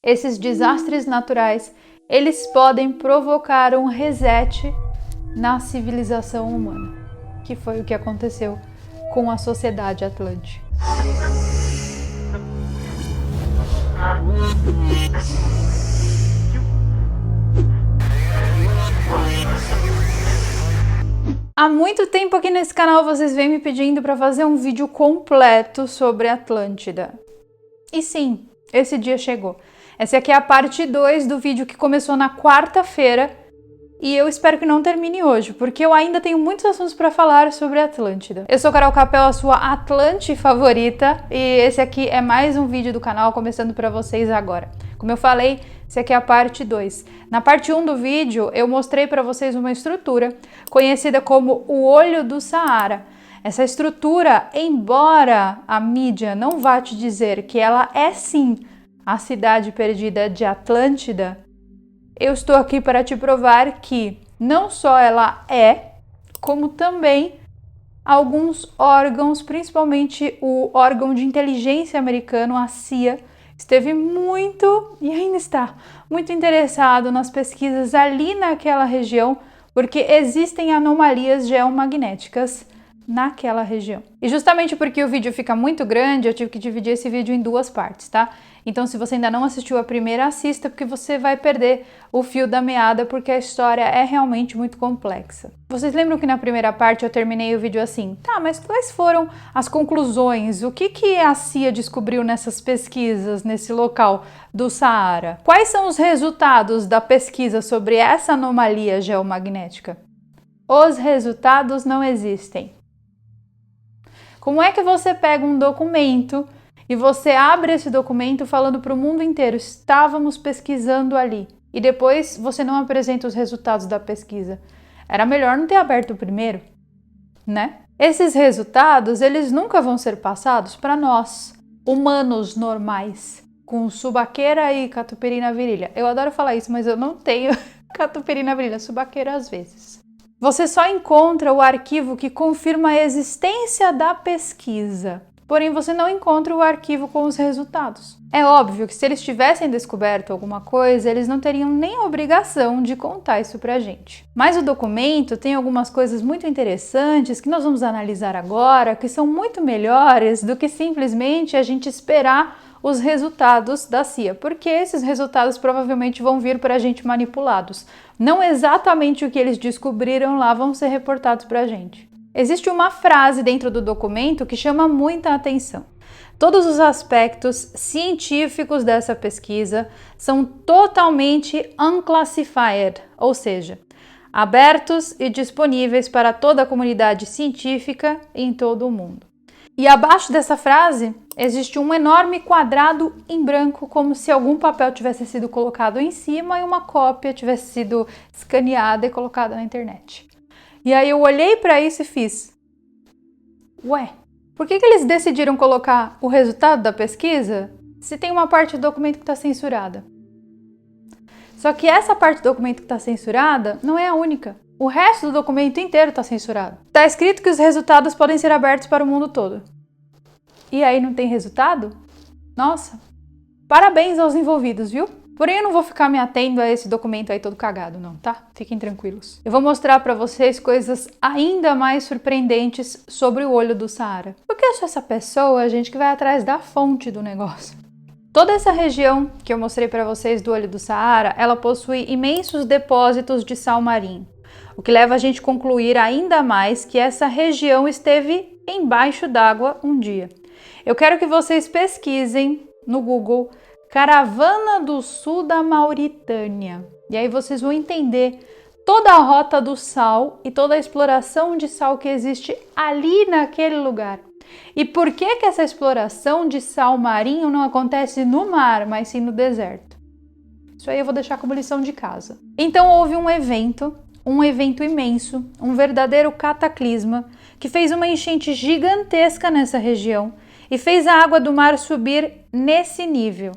esses desastres naturais, eles podem provocar um reset na civilização humana, que foi o que aconteceu com a sociedade atlântica. Há muito tempo aqui nesse canal vocês vêm me pedindo para fazer um vídeo completo sobre Atlântida. E sim, esse dia chegou. Essa aqui é a parte 2 do vídeo que começou na quarta-feira e eu espero que não termine hoje, porque eu ainda tenho muitos assuntos para falar sobre Atlântida. Eu sou Carol Capel, a sua Atlante favorita, e esse aqui é mais um vídeo do canal começando para vocês agora. Como eu falei, esse aqui é a parte 2. Na parte 1 do vídeo, eu mostrei para vocês uma estrutura conhecida como o Olho do Saara. Essa estrutura, embora a mídia não vá te dizer que ela é sim a cidade perdida de Atlântida, eu estou aqui para te provar que não só ela é, como também alguns órgãos, principalmente o órgão de inteligência americano, a CIA, esteve muito, e ainda está, muito interessado nas pesquisas ali naquela região, porque existem anomalias geomagnéticas naquela região. E justamente porque o vídeo fica muito grande, eu tive que dividir esse vídeo em duas partes, tá? Então se você ainda não assistiu a primeira, assista, porque você vai perder o fio da meada, porque a história é realmente muito complexa. Vocês lembram que na primeira parte eu terminei o vídeo assim, tá, mas quais foram as conclusões? O que a CIA descobriu nessas pesquisas, nesse local do Saara? Quais são os resultados da pesquisa sobre essa anomalia geomagnética? Os resultados não existem. Como é que você pega um documento e você abre esse documento falando para o mundo inteiro, estávamos pesquisando ali, e depois você não apresenta os resultados da pesquisa? Era melhor não ter aberto o primeiro, né? Esses resultados, eles nunca vão ser passados para nós, humanos normais, com subaqueira e catupiry na virilha. Eu adoro falar isso, mas eu não tenho catupiry na virilha, subaqueira às vezes. Você só encontra o arquivo que confirma a existência da pesquisa, porém você não encontra o arquivo com os resultados. É óbvio que se eles tivessem descoberto alguma coisa, eles não teriam nem a obrigação de contar isso pra gente. Mas o documento tem algumas coisas muito interessantes que nós vamos analisar agora, que são muito melhores do que simplesmente a gente esperar os resultados da CIA, porque esses resultados provavelmente vão vir para a gente manipulados. Não exatamente o que eles descobriram lá vão ser reportados para a gente. Existe uma frase dentro do documento que chama muita atenção. Todos os aspectos científicos dessa pesquisa são totalmente unclassified, ou seja, abertos e disponíveis para toda a comunidade científica em todo o mundo. E abaixo dessa frase existe um enorme quadrado em branco, como se algum papel tivesse sido colocado em cima e uma cópia tivesse sido escaneada e colocada na internet. E aí eu olhei para isso e fiz, ué, por que eles decidiram colocar o resultado da pesquisa se tem uma parte do documento que está censurada? Só que essa parte do documento que está censurada não é a única. O resto do documento inteiro está censurado. Está escrito que os resultados podem ser abertos para o mundo todo. E aí não tem resultado? Nossa, parabéns aos envolvidos, viu? Porém eu não vou ficar me atendo a esse documento aí todo cagado não, tá? Fiquem tranquilos. Eu vou mostrar para vocês coisas ainda mais surpreendentes sobre o Olho do Saara. Porque eu sou essa pessoa, gente, que vai atrás da fonte do negócio. Toda essa região que eu mostrei para vocês do Olho do Saara, ela possui imensos depósitos de sal marinho. O que leva a gente a concluir ainda mais que essa região esteve embaixo d'água um dia. Eu quero que vocês pesquisem no Google Caravana do Sul da Mauritânia. E aí vocês vão entender toda a rota do sal e toda a exploração de sal que existe ali naquele lugar. E por que essa exploração de sal marinho não acontece no mar, mas sim no deserto? Isso aí eu vou deixar como lição de casa. Então houve um evento imenso, um verdadeiro cataclisma, que fez uma enchente gigantesca nessa região e fez a água do mar subir nesse nível.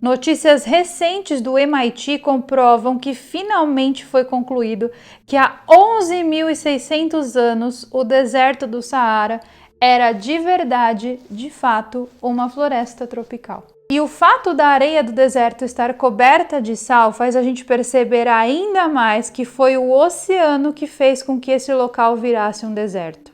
Notícias recentes do MIT comprovam que finalmente foi concluído que há 11.600 anos o deserto do Saara era de verdade, de fato, uma floresta tropical. E o fato da areia do deserto estar coberta de sal faz a gente perceber ainda mais que foi o oceano que fez com que esse local virasse um deserto.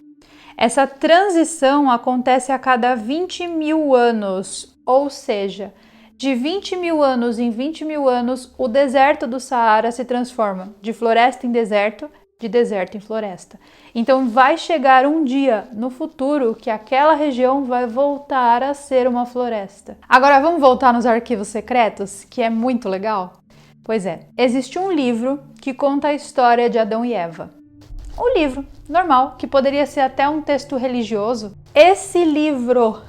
Essa transição acontece a cada 20 mil anos, ou seja, de 20 mil anos em 20 mil anos, o deserto do Saara se transforma de floresta em deserto, de deserto em floresta. Então vai chegar um dia no futuro que aquela região vai voltar a ser uma floresta. Agora vamos voltar nos arquivos secretos, que é muito legal? Pois é, existe um livro que conta a história de Adão e Eva. Um livro normal, que poderia ser até um texto religioso. Esse livro,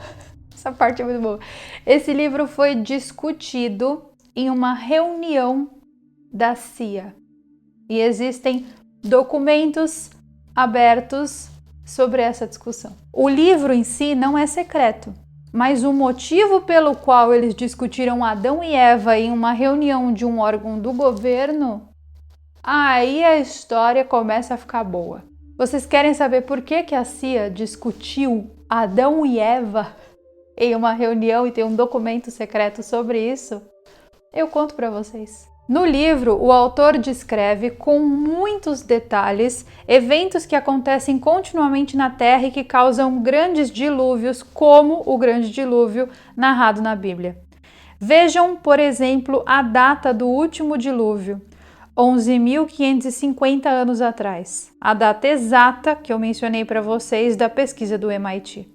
essa parte é muito boa, esse livro foi discutido em uma reunião da CIA. E existem documentos abertos sobre essa discussão. O livro em si não é secreto, mas o motivo pelo qual eles discutiram Adão e Eva em uma reunião de um órgão do governo, aí a história começa a ficar boa. Vocês querem saber por que a CIA discutiu Adão e Eva em uma reunião e tem um documento secreto sobre isso? Eu conto para vocês. No livro, o autor descreve com muitos detalhes eventos que acontecem continuamente na Terra e que causam grandes dilúvios, como o grande dilúvio narrado na Bíblia. Vejam, por exemplo, a data do último dilúvio, 11.550 anos atrás, a data exata que eu mencionei para vocês da pesquisa do MIT.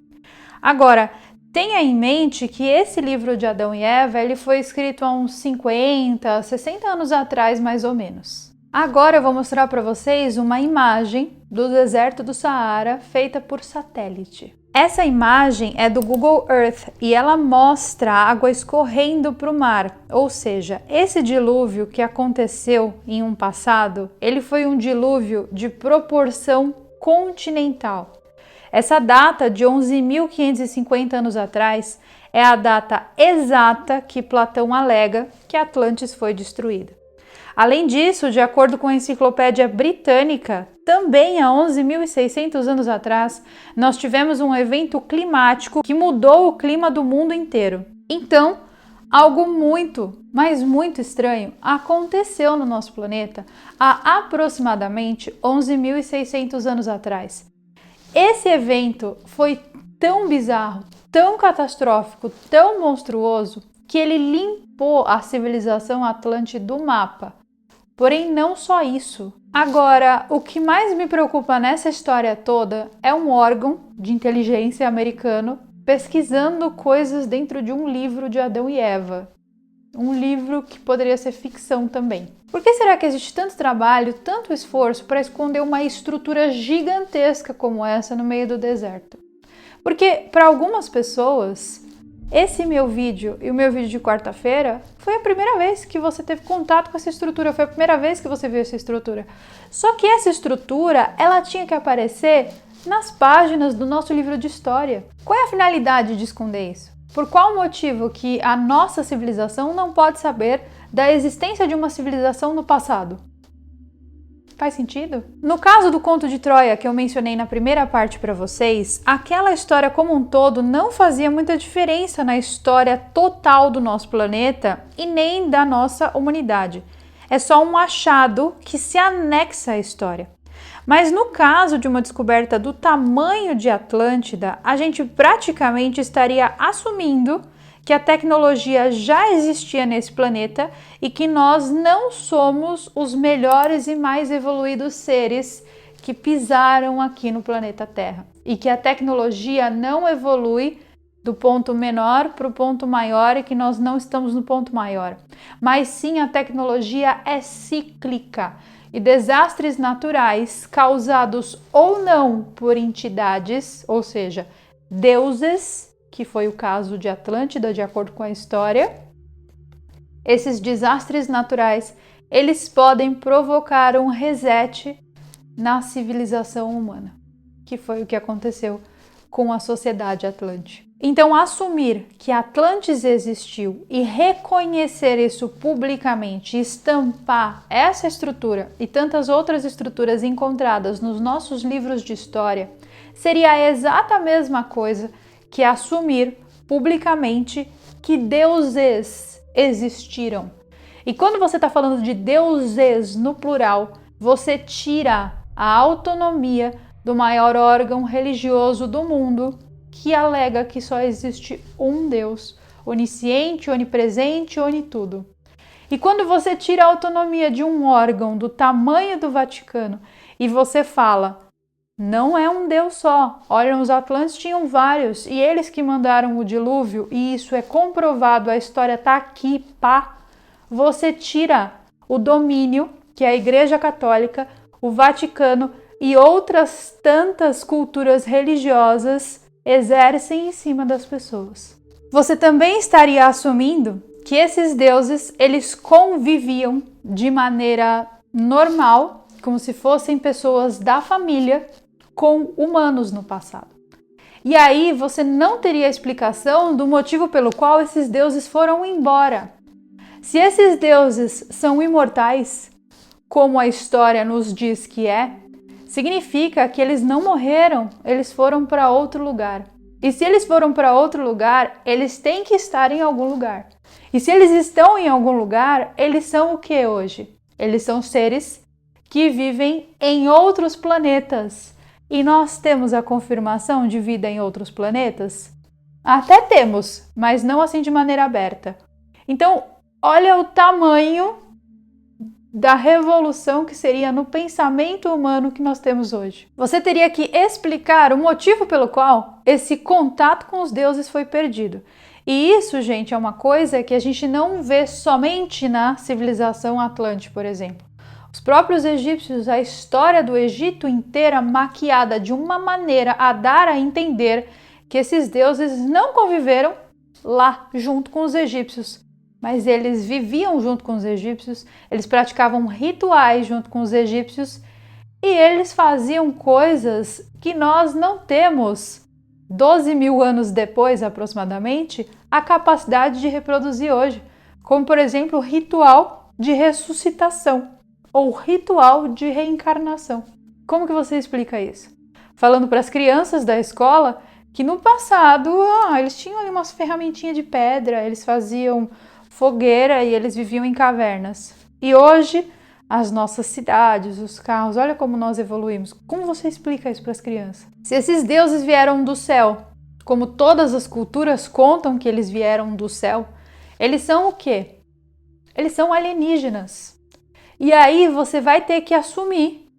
Agora, tenha em mente que esse livro de Adão e Eva ele foi escrito há uns 50, 60 anos atrás, mais ou menos. Agora eu vou mostrar para vocês uma imagem do deserto do Saara feita por satélite. Essa imagem é do Google Earth e ela mostra a água escorrendo para o mar, ou seja, esse dilúvio que aconteceu em um passado, ele foi um dilúvio de proporção continental. Essa data de 11.550 anos atrás é a data exata que Platão alega que Atlantis foi destruída. Além disso, de acordo com a Enciclopédia Britânica, também há 11.600 anos atrás, nós tivemos um evento climático que mudou o clima do mundo inteiro. Então, algo muito, mas muito estranho aconteceu no nosso planeta há aproximadamente 11.600 anos atrás. Esse evento foi tão bizarro, tão catastrófico, tão monstruoso, que ele limpou a civilização Atlante do mapa. Porém, não só isso. Agora, o que mais me preocupa nessa história toda é um órgão de inteligência americano pesquisando coisas dentro de um livro de Adão e Eva. Um livro que poderia ser ficção também. Por que será que existe tanto trabalho, tanto esforço para esconder uma estrutura gigantesca como essa no meio do deserto? Porque para algumas pessoas, esse meu vídeo e o meu vídeo de quarta-feira foi a primeira vez que você teve contato com essa estrutura, foi a primeira vez que você viu essa estrutura. Só que essa estrutura, ela tinha que aparecer nas páginas do nosso livro de história. Qual é a finalidade de esconder isso? Por qual motivo que a nossa civilização não pode saber da existência de uma civilização no passado? Faz sentido? No caso do conto de Troia, que eu mencionei na primeira parte para vocês, aquela história como um todo não fazia muita diferença na história total do nosso planeta e nem da nossa humanidade. É só um achado que se anexa à história. Mas no caso de uma descoberta do tamanho de Atlântida, a gente praticamente estaria assumindo que a tecnologia já existia nesse planeta e que nós não somos os melhores e mais evoluídos seres que pisaram aqui no planeta Terra. E que a tecnologia não evolui do ponto menor para o ponto maior e que nós não estamos no ponto maior. Mas sim, a tecnologia é cíclica. E desastres naturais causados ou não por entidades, ou seja, deuses, que foi o caso de Atlântida, de acordo com a história, esses desastres naturais, eles podem provocar um reset na civilização humana, que foi o que aconteceu com a sociedade Atlante. Então, assumir que Atlantis existiu e reconhecer isso publicamente, estampar essa estrutura e tantas outras estruturas encontradas nos nossos livros de história, seria a exata mesma coisa que assumir publicamente que deuses existiram. E quando você está falando de deuses no plural, você tira a autonomia do maior órgão religioso do mundo, que alega que só existe um Deus, onisciente, onipresente, onitudo. E quando você tira a autonomia de um órgão do tamanho do Vaticano e você fala, não é um Deus só, olha, os Atlantes tinham vários e eles que mandaram o dilúvio e isso é comprovado, a história está aqui, pá. Você tira o domínio que a Igreja Católica, o Vaticano e outras tantas culturas religiosas exercem em cima das pessoas. Você também estaria assumindo que esses deuses, eles conviviam de maneira normal, como se fossem pessoas da família, com humanos no passado. E aí você não teria explicação do motivo pelo qual esses deuses foram embora. Se esses deuses são imortais, como a história nos diz que é, significa que eles não morreram, eles foram para outro lugar. E se eles foram para outro lugar, eles têm que estar em algum lugar. E se eles estão em algum lugar, eles são o que hoje? Eles são seres que vivem em outros planetas. E nós temos a confirmação de vida em outros planetas? Até temos, mas não assim de maneira aberta. Então, olha o tamanho da revolução que seria no pensamento humano que nós temos hoje. Você teria que explicar o motivo pelo qual esse contato com os deuses foi perdido. E isso, gente, é uma coisa que a gente não vê somente na civilização Atlante, por exemplo. Os próprios egípcios, a história do Egito inteira maquiada de uma maneira a dar a entender que esses deuses não conviveram lá junto com os egípcios, mas eles viviam junto com os egípcios, eles praticavam rituais junto com os egípcios e eles faziam coisas que nós não temos 12 mil anos depois, aproximadamente, a capacidade de reproduzir hoje, como por exemplo o ritual de ressuscitação ou ritual de reencarnação. Como que você explica isso? Falando para as crianças da escola que no passado eles tinham ali umas ferramentinhas de pedra, eles faziam fogueira e eles viviam em cavernas. E hoje, as nossas cidades, os carros, olha como nós evoluímos. Como você explica isso para as crianças? Se esses deuses vieram do céu, como todas as culturas contam que eles vieram do céu, eles são o quê? Eles são alienígenas. E aí você vai ter que assumir.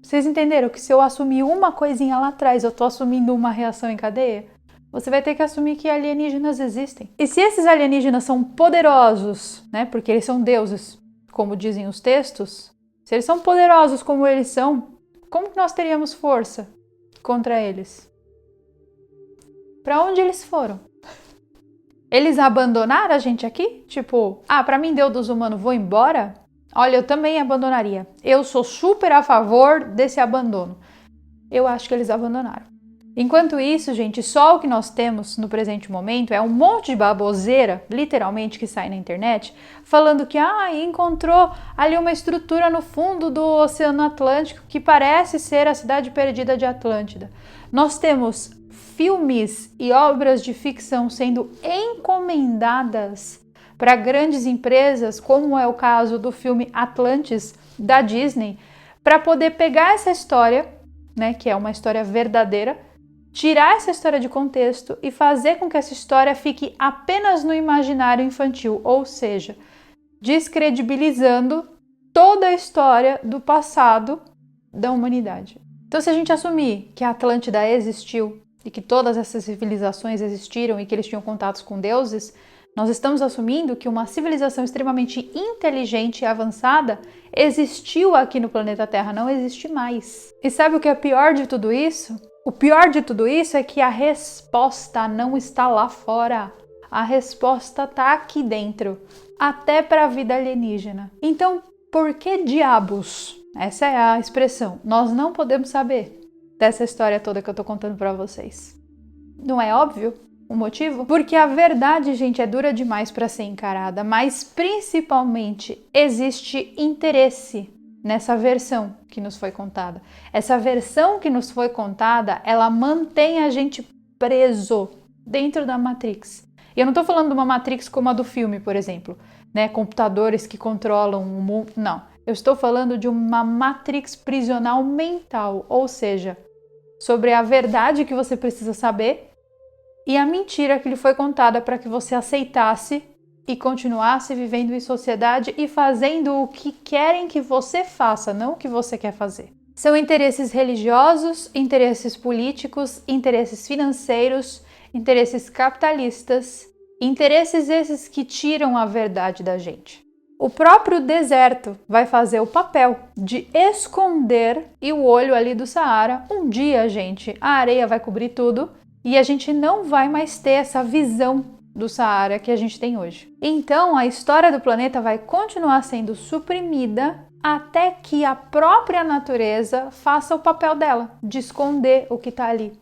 Vocês entenderam que se eu assumir uma coisinha lá atrás, eu estou assumindo uma reação em cadeia? Você vai ter que assumir que alienígenas existem. E se esses alienígenas são poderosos, né, porque eles são deuses, como dizem os textos, se eles são poderosos como eles são, como que nós teríamos força contra eles? Para onde eles foram? Eles abandonaram a gente aqui? Tipo, para mim deu dos humanos, vou embora? Olha, eu também abandonaria. Eu sou super a favor desse abandono. Eu acho que eles abandonaram. Enquanto isso, gente, só o que nós temos no presente momento é um monte de baboseira, literalmente, que sai na internet, falando que encontrou ali uma estrutura no fundo do Oceano Atlântico que parece ser a cidade perdida de Atlântida. Nós temos filmes e obras de ficção sendo encomendadas para grandes empresas, como é o caso do filme Atlantis, da Disney, para poder pegar essa história, né, que é uma história verdadeira, tirar essa história de contexto e fazer com que essa história fique apenas no imaginário infantil, ou seja, descredibilizando toda a história do passado da humanidade. Então, se a gente assumir que a Atlântida existiu e que todas essas civilizações existiram e que eles tinham contatos com deuses, nós estamos assumindo que uma civilização extremamente inteligente e avançada existiu aqui no planeta Terra, não existe mais. E sabe o que é pior de tudo isso? O pior de tudo isso é que a resposta não está lá fora. A resposta está aqui dentro, até para a vida alienígena. Então, por que diabos? Essa é a expressão. Nós não podemos saber dessa história toda que eu estou contando para vocês. Não é óbvio o motivo? Porque a verdade, gente, é dura demais para ser encarada, mas principalmente existe interesse nessa versão que nos foi contada. Essa versão que nos foi contada, ela mantém a gente preso dentro da Matrix. E eu não tô falando de uma Matrix como a do filme, por exemplo, né? Computadores que controlam o mundo. Não. Eu estou falando de uma Matrix prisional mental, ou seja, sobre a verdade que você precisa saber e a mentira que lhe foi contada para que você aceitasse e continuasse vivendo em sociedade e fazendo o que querem que você faça, não o que você quer fazer. São interesses religiosos, interesses políticos, interesses financeiros, interesses capitalistas, interesses esses que tiram a verdade da gente. O próprio deserto vai fazer o papel de esconder e o olho ali do Saara. Um dia, gente, a areia vai cobrir tudo e a gente não vai mais ter essa visão do Saara que a gente tem hoje. Então, a história do planeta vai continuar sendo suprimida até que a própria natureza faça o papel dela, de esconder o que está ali.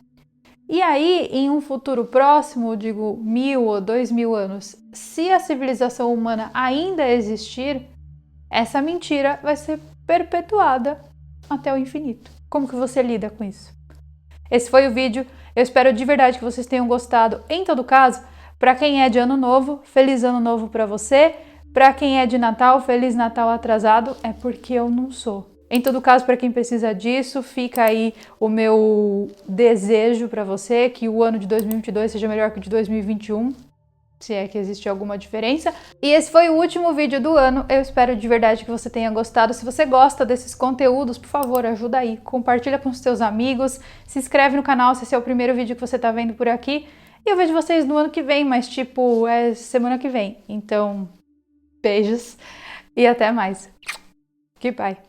E aí, em um futuro próximo, digo 1000 ou 2000 anos, se a civilização humana ainda existir, essa mentira vai ser perpetuada até o infinito. Como que você lida com isso? Esse foi o vídeo, eu espero de verdade que vocês tenham gostado. Em todo caso, para quem é de Ano Novo, Feliz Ano Novo para você. Para quem é de Natal, Feliz Natal atrasado, é porque eu não sou. Em todo caso, para quem precisa disso, fica aí o meu desejo para você, que o ano de 2022 seja melhor que o de 2021, se é que existe alguma diferença. E esse foi o último vídeo do ano, eu espero de verdade que você tenha gostado. Se você gosta desses conteúdos, por favor, ajuda aí, compartilha com os seus amigos, se inscreve no canal se esse é o primeiro vídeo que você está vendo por aqui. E eu vejo vocês no ano que vem, mas tipo, é semana que vem. Então, beijos e até mais. Goodbye.